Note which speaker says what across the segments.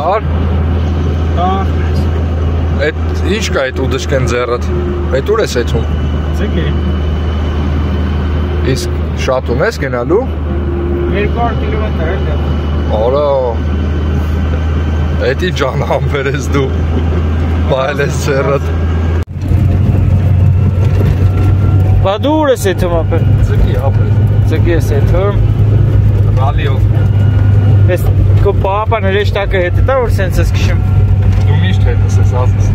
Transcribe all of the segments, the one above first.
Speaker 1: Ար։ Այդ ինչ կա այդ ուդշկեն ձեռդ։ Այդ ուր ես էթում։
Speaker 2: Ձգ է։
Speaker 1: Իսկ շատ ունես գնալու։
Speaker 2: 200 կիլոմետր էլ դա։
Speaker 1: Արա։ Էդի ջան համբեր ես դու։ Բայել ես ձեռդ։
Speaker 2: Բա դու ուր ես էթում ապեր։
Speaker 1: Ձգի ապեր։
Speaker 2: Ձգի ես էթում։
Speaker 1: Ռալիով։
Speaker 2: Ես քո պապան հրեշտակը հետ է տա որ սենց ես քշում։
Speaker 1: Դու միշտ հետ ես ասես։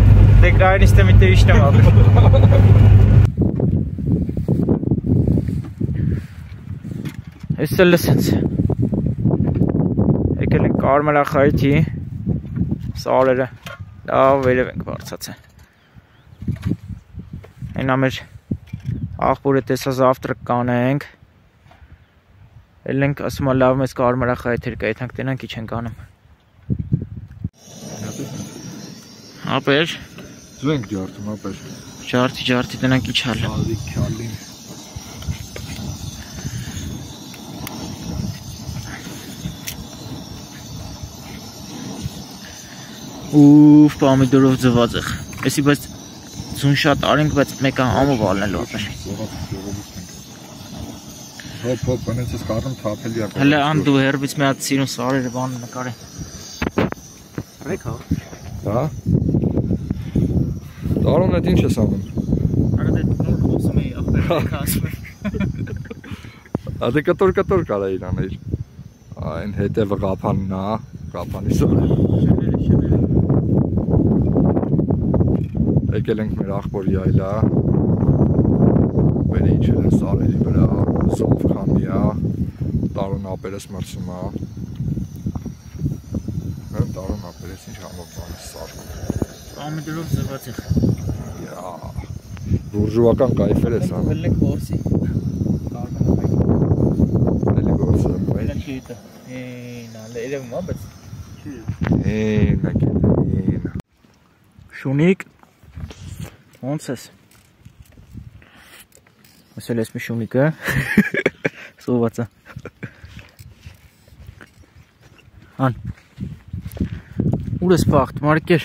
Speaker 2: Դե կայնիստը մի տե իշտեմ ապեր։ Ես էլ սենց։ Եկել ենք Կարմրախայտի սարերը։ Լավ վերև ենք բարձացել։ Այն ամեր աղբորը տեսա զավտրկ կանենք։ Էլ ենք ասում լավ մեզ Կարմրախայտեր կա, եթանք տենանք իչ ենք անում։ Ապեր։
Speaker 1: Դու ենք ջարդում ապեր։
Speaker 2: Ջարդի տենանք իչ հալ։
Speaker 1: Քալին։
Speaker 2: Ուֆ, պամիդորով ձված եղ։ Էսի բայց ձուն շատ արենք, բայց մեկը համով ալնելու ապեր։
Speaker 1: Հոպ, անեց ես կարում թապելի ակա։
Speaker 2: Հələ ան դու հերբից մի հատ սիրուն սարերը բանը նկար է։ Ռեք հա։
Speaker 1: Դա։ Տարոն էդ ինչ ես անում։
Speaker 2: Արա դե նոր խոսում էի ախպեր ասում եմ։
Speaker 1: Ադե կտոր կարա իր աներ։ Այն հետևը ղափանն է, ղափանի սարերը։ Եկել ենք մեր աղբորի այլա։ Բերը իջել են սարերի վրա, զով քամիա, տարոն ապերես մրցումա։ Տարոն ապերես ինչ համով բանես սար։
Speaker 2: Պամիդորով ձված եղ։
Speaker 1: Բուրժուական կայֆեր ես անում։
Speaker 2: Վելն ենք որսի։
Speaker 1: Էլի որսը։
Speaker 2: Երևում է, բայց շունիկ ոնց ես ասել ես մի շունիկը սոված է ան ուր ես պաղթ մարկեր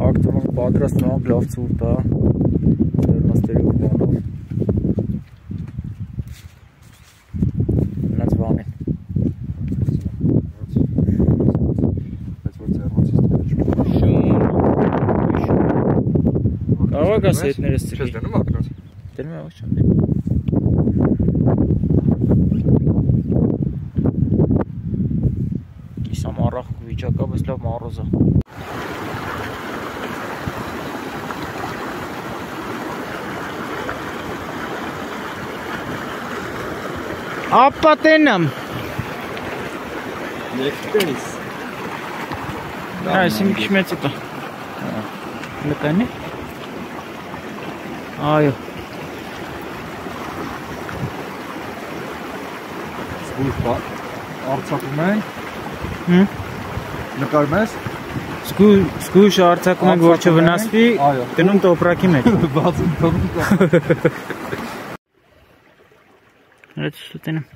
Speaker 2: ակտում ենք պատրաստում լավ ծուրտ է Ձերնաստերի ուղանով Նած վան են Կարող ես հետներս ծրի
Speaker 1: Չես դնում ակնոց
Speaker 2: Դնում է ոչ չեմ Կիսա մարախ վիճակա, բայց լավ մարոզա Ապա տենամ
Speaker 1: Եկտերիս
Speaker 2: Այս մի քիչ մեծ է տա Լկանի Այո
Speaker 1: Զգույր արցակում ենք Նկարում ես
Speaker 2: Զգույշ արցակում ենք որ չվնասվի Տնում տոպրակի մեջ
Speaker 1: Բացում տնում
Speaker 2: Այդ շուտենեմ